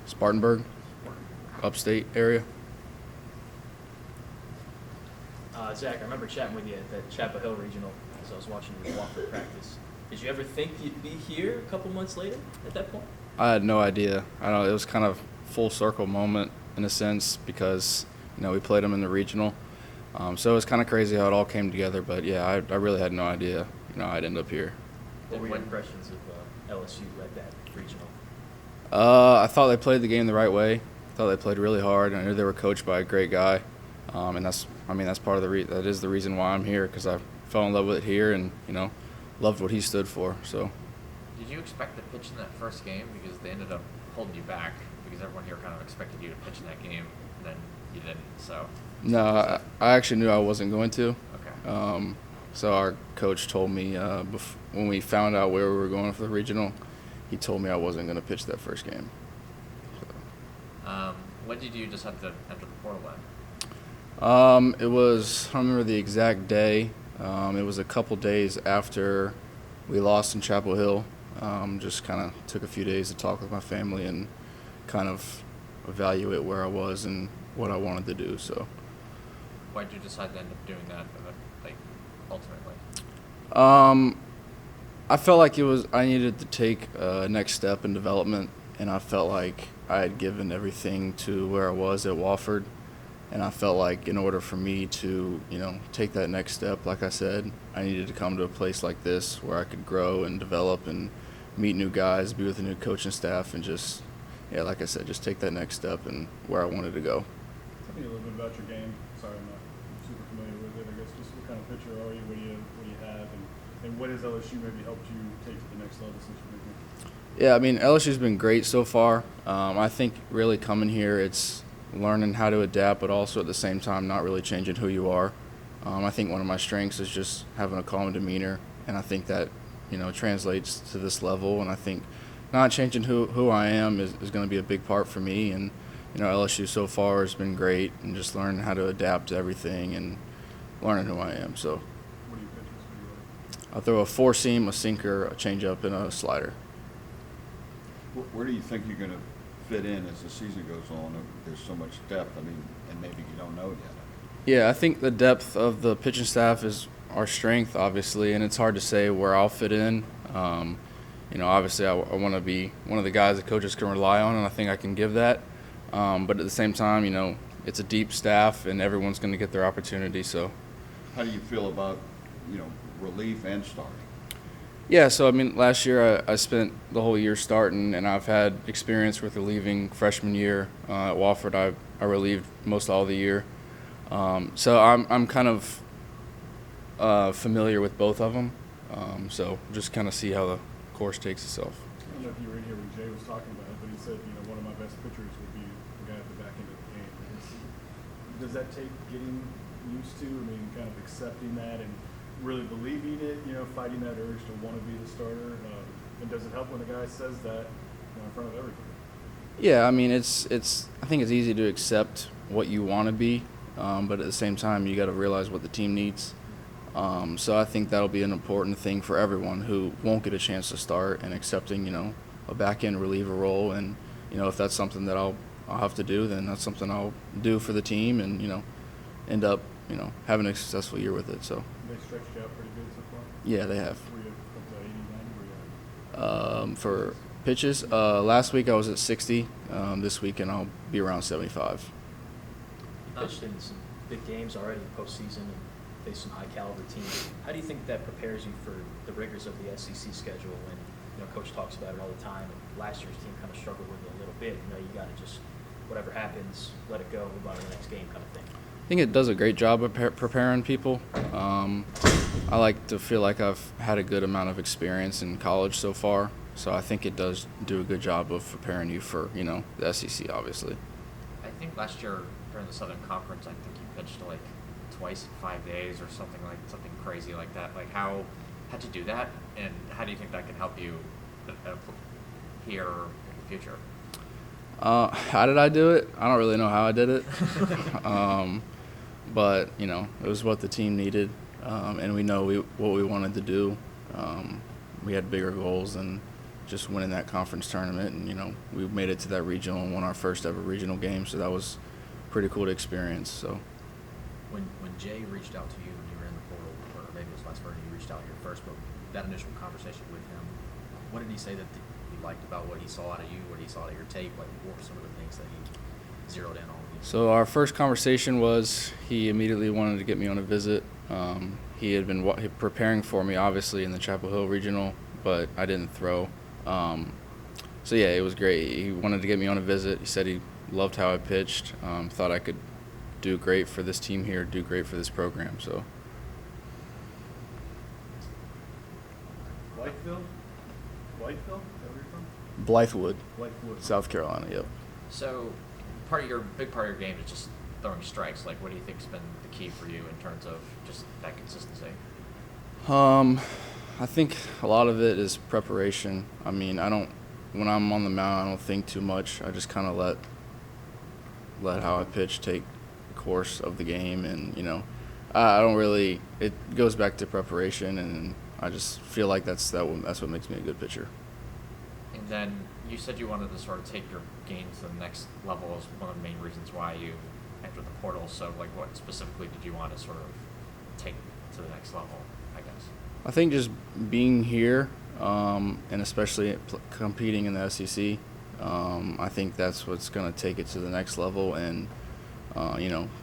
Spartanburg, upstate area. Zach, I remember chatting with you at the Chapel Hill Regional as I was watching you walk for practice. Did you ever think you'd be here a couple months later at that point? I had no idea. I don't know, it was kind of full circle moment in a sense because, we played them in the regional. So it was kind of crazy how it all came together. But, yeah, I really had no idea, I'd end up here. What were your impressions of LSU at that regional? I thought they played the game the right way. I thought they played really hard. I knew they were coached by a great guy. And that's part of that is the reason why I'm here, because I fell in love with it here and, loved what he stood for. So. Did you expect to pitch in that first game? Because they ended up holding you back because everyone here kind of expected you to pitch in that game, and then you didn't. So. No, I actually knew I wasn't going to. Okay. So our coach told me when we found out where we were going for the regional, he told me I wasn't going to pitch that first game. So. When did you just have to enter the portal then? It was, I don't remember the exact day. It was a couple days after we lost in Chapel Hill. Just kind of took a few days to talk with my family and kind of evaluate where I was and what I wanted to do. So. Why did you decide to end up doing that, ultimately? I felt like I needed to take a next step in development, and I felt like I had given everything to where I was at Wofford. And I felt like in order for me to, take that next step, like I said, I needed to come to a place like this where I could grow and develop and meet new guys, be with a new coaching staff, and just, like I said, just take that next step and where I wanted to go. Tell me a little bit about your game. Sorry, I'm not super familiar with it. I guess just what kind of pitcher are you? What do you have? And what has LSU maybe helped you take to the next level since you've been here? Yeah, LSU's been great so far. I think really coming here, it's learning how to adapt, but also at the same time not really changing who you are. I think one of my strengths is just having a calm demeanor, and I think that translates to this level. And I think not changing who I am is going to be a big part for me. And LSU so far has been great, and just learning how to adapt to everything and learning who I am. So What do you pitch? I throw a four-seam, a sinker, a changeup, and a slider. Where do you think you're going to fit in as the season goes on? There's so much depth, and maybe you don't know yet. Yeah, I think the depth of the pitching staff is our strength, obviously, and it's hard to say where I'll fit in. Obviously I want to be one of the guys that coaches can rely on, and I think I can give that. But at the same time, it's a deep staff, and everyone's going to get their opportunity. So, how do you feel about, relief and starting? Yeah, so last year I spent the whole year starting, and I've had experience with relieving freshman year at Wofford. I relieved most all the year, so I'm kind of familiar with both of them. So just kind of see how the course takes itself. I don't know if you were in here when Jay was talking about it, but he said, one of my best pitchers would be the guy at the back end of the game. Does that take getting used to? Kind of accepting that and really believing it, fighting that urge to want to be the starter? And does it help when the guy says that in front of everybody? Yeah, I think it's easy to accept what you want to be, but at the same time, you got to realize what the team needs. So I think that'll be an important thing for everyone who won't get a chance to start, and accepting, a back-end reliever role. And, if that's something that I'll have to do, then that's something I'll do for the team and, end up, having a successful year with it. So. They stretched you out pretty good so far? Yeah, they have. Were you up to 80, 90? Were you For pitches, last week I was at 60. This weekend I'll be around 75. You pitched in some big games already in postseason and faced some high-caliber teams. How do you think that prepares you for the rigors of the SEC schedule? And Coach talks about it all the time. And last year's team kind of struggled with it a little bit. You got to just whatever happens, let it go, move on to the next game, kind of thing. I think it does a great job of preparing people. I like to feel like I've had a good amount of experience in college so far, so I think it does do a good job of preparing you for, the SEC, obviously. I think last year during the Southern Conference, I think you pitched twice in 5 days or something crazy like that. How'd you do that, and how do you think that can help you here in the future? How did I do it? I don't really know how I did it. But, it was what the team needed, and we know what we wanted to do. We had bigger goals than, just winning that conference tournament. And, we made it to that regional and won our first ever regional game. So that was pretty cool to experience. So. When Jay reached out to you when you were in the portal, or maybe it was vice versa, you reached out here first, but that initial conversation with him, what did he say that he liked about what he saw out of you, what he saw out of your tape? Like, what were some of the things that he zeroed in on with you? So our first conversation was he immediately wanted to get me on a visit. He had been preparing for me, obviously, in the Chapel Hill Regional, but I didn't throw. So, yeah, it was great. He wanted to get me on a visit. He said he loved how I pitched, thought I could do great for this team here, do great for this program. So. Blytheville? Is that where you're from? Blythewood, Blythewood. South Carolina, yep. So, big part of your game is just throwing strikes. Like, what do you think's been the key for you in terms of just that consistency? I think a lot of it is preparation. I mean, when I'm on the mound, I don't think too much. I just kind of let how I pitch take the course of the game, and I don't really. It goes back to preparation, and I just feel like that's what makes me a good pitcher. And then you said you wanted to sort of take your game to the next level as one of the main reasons why you entered the portal. So, like, what specifically did you want to sort of take to the next level, I guess? I think just being here, and especially competing in the SEC, I think that's what's going to take it to the next level, and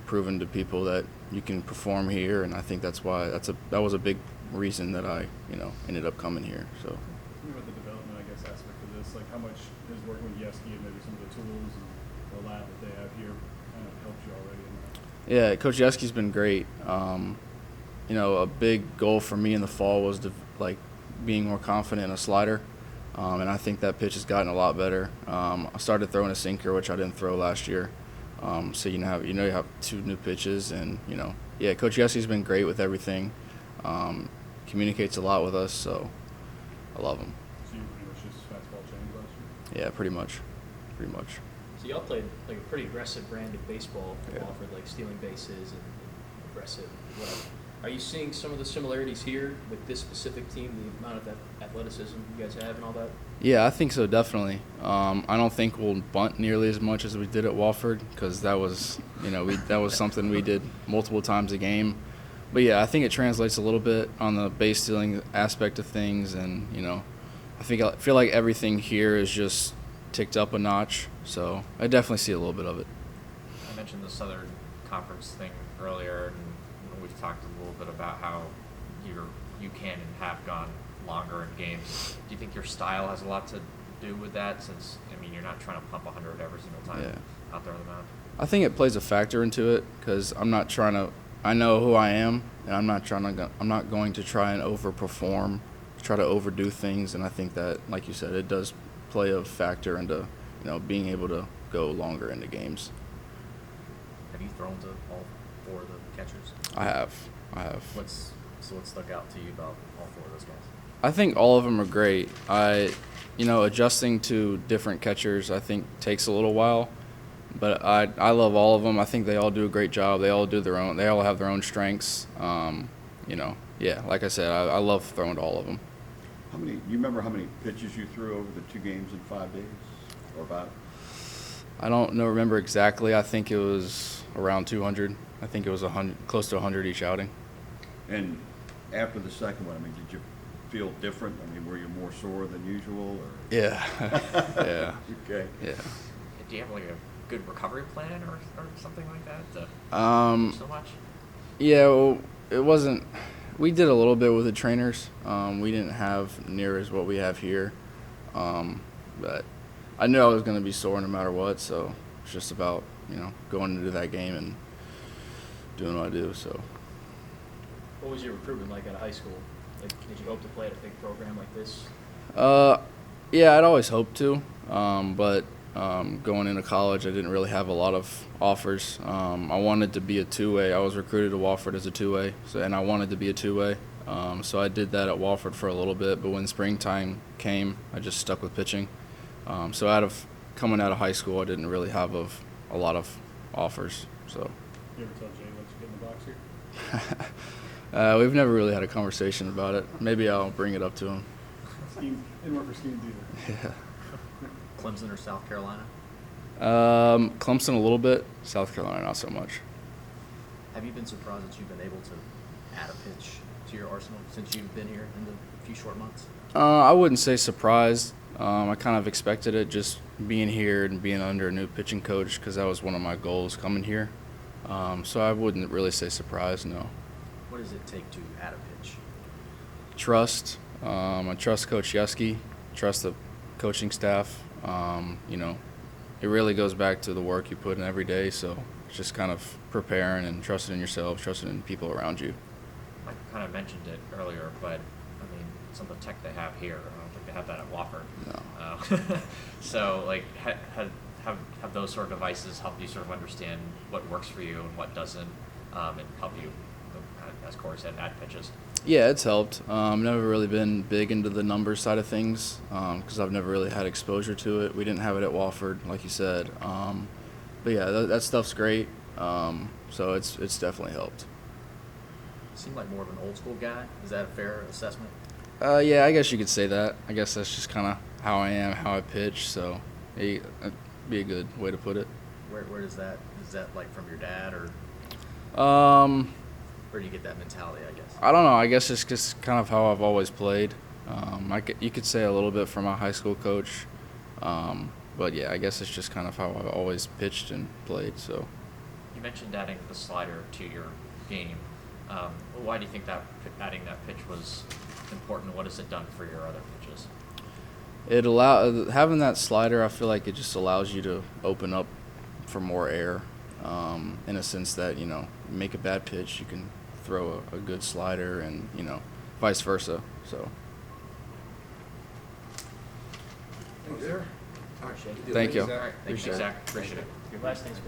proving to people that you can perform here. And I think that's why that was a big reason that I ended up coming here. So. Tell me about the development, I guess, aspect of this. Like, how much has working with Yeski and maybe some of the tools and the lab that they have here kind of helped you already in that? Yeah, Coach Yeski's been great. A big goal for me in the fall was being more confident in a slider, and I think that pitch has gotten a lot better. I started throwing a sinker, which I didn't throw last year. So you have two new pitches, and Coach Yeski's been great with everything. Communicates a lot with us, so I love him. So you pretty much just fastball change last year? Yeah, pretty much. So y'all played like a pretty aggressive brand of baseball, Yeah. offered like stealing bases and aggressive whatever. Are you seeing some of the similarities here with this specific team, the amount of that athleticism you guys have and all that? Yeah, I think so, definitely. I don't think we'll bunt nearly as much as we did at Wofford, because that was something we did multiple times a game. But yeah, I think it translates a little bit on the base stealing aspect of things, and I feel like everything here is just ticked up a notch. So I definitely see a little bit of it. I mentioned the Southern Conference thing earlier, and we've talked a little bit about how you can and have gone longer in games. Do you think your style has a lot to do with that? Since you're not trying to pump 100 every single time out there on the mound. I think it plays a factor into it, because I'm not trying to. I know who I am, and I'm not going to try and overperform, try to overdo things, and I think that, like you said, it does play a factor into being able to go longer into games. Have you thrown to all four of the catchers? I have. What stuck out to you about all four of those guys? I think all of them are great. Adjusting to different catchers, I think, takes a little while. But I love all of them. I think they all do a great job. They all have their own strengths. Like I said, I love throwing to all of them. You remember how many pitches you threw over the 2 games in 5 days, or about? I don't remember exactly. I think it was around 200. I think it was close to 100 each outing. And after the second one, did you feel different? Were you more sore than usual? Or? Yeah. Yeah. Okay. Yeah. Do you have like a good recovery plan or something like that? So much? Yeah, well, it wasn't. We did a little bit with the trainers. We didn't have near as what we have here, but I knew I was going to be sore no matter what. So it's just about going into that game and doing what I do. So. What was your recruitment like out of high school? Like, did you hope to play at a big program like this? Yeah, I'd always hoped to, but going into college, I didn't really have a lot of offers. I wanted to be a two-way. I was recruited to Wofford as a two-way, and I wanted to be a two-way. So I did that at Wofford for a little bit, but when springtime came, I just stuck with pitching. So coming out of high school, I didn't really have a lot of offers. So. You ever tell Jay once you get in the box here? We've never really had a conversation about it. Maybe I'll bring it up to him. Skeens didn't work for Skeens either. Yeah. Clemson or South Carolina? Clemson a little bit, South Carolina not so much. Have you been surprised that you've been able to add a pitch to your arsenal since you've been here in the few short months? I wouldn't say surprised. I kind of expected it, just being here and being under a new pitching coach, because that was one of my goals coming here. So I wouldn't really say surprised, no. What does it take to add a pitch? Trust. I trust Coach Yuski, trust the coaching staff. You know, it really goes back to the work you put in every day, so it's just kind of preparing and trusting in yourself, trusting in people around you. Mike kind of mentioned it earlier, but I mean, some of the tech they have here, I don't think they have that at Wofford. No. So, like, have those sort of devices helped you sort of understand what works for you and what doesn't, and help you, as Corey said, add pitches? Yeah, it's helped. Never really been big into the numbers side of things because I've never really had exposure to it. We didn't have it at Wofford, like you said. But yeah, that stuff's great. So it's definitely helped. You seem like more of an old school guy. Is that a fair assessment? Yeah, I guess you could say that. I guess that's just kind of how I am, how I pitch. So it'd be a good way to put it. Where does that, is that like from your dad, or where do you get that mentality, I guess? I don't know. I guess it's just kind of how I've always played. You could say a little bit from my high school coach. But yeah, I guess it's just kind of how I've always pitched and played. So You mentioned adding the slider to your game. Why do you think that adding that pitch was important? What has it done for your other pitches? having that slider, I feel like it just allows you to open up for more air. In a sense that, you know, you make a bad pitch, you can throw a good slider, and, you know, vice versa. So Appreciate it. thank you. All right, thank you, Appreciate it. Zach. Appreciate it. Your last name's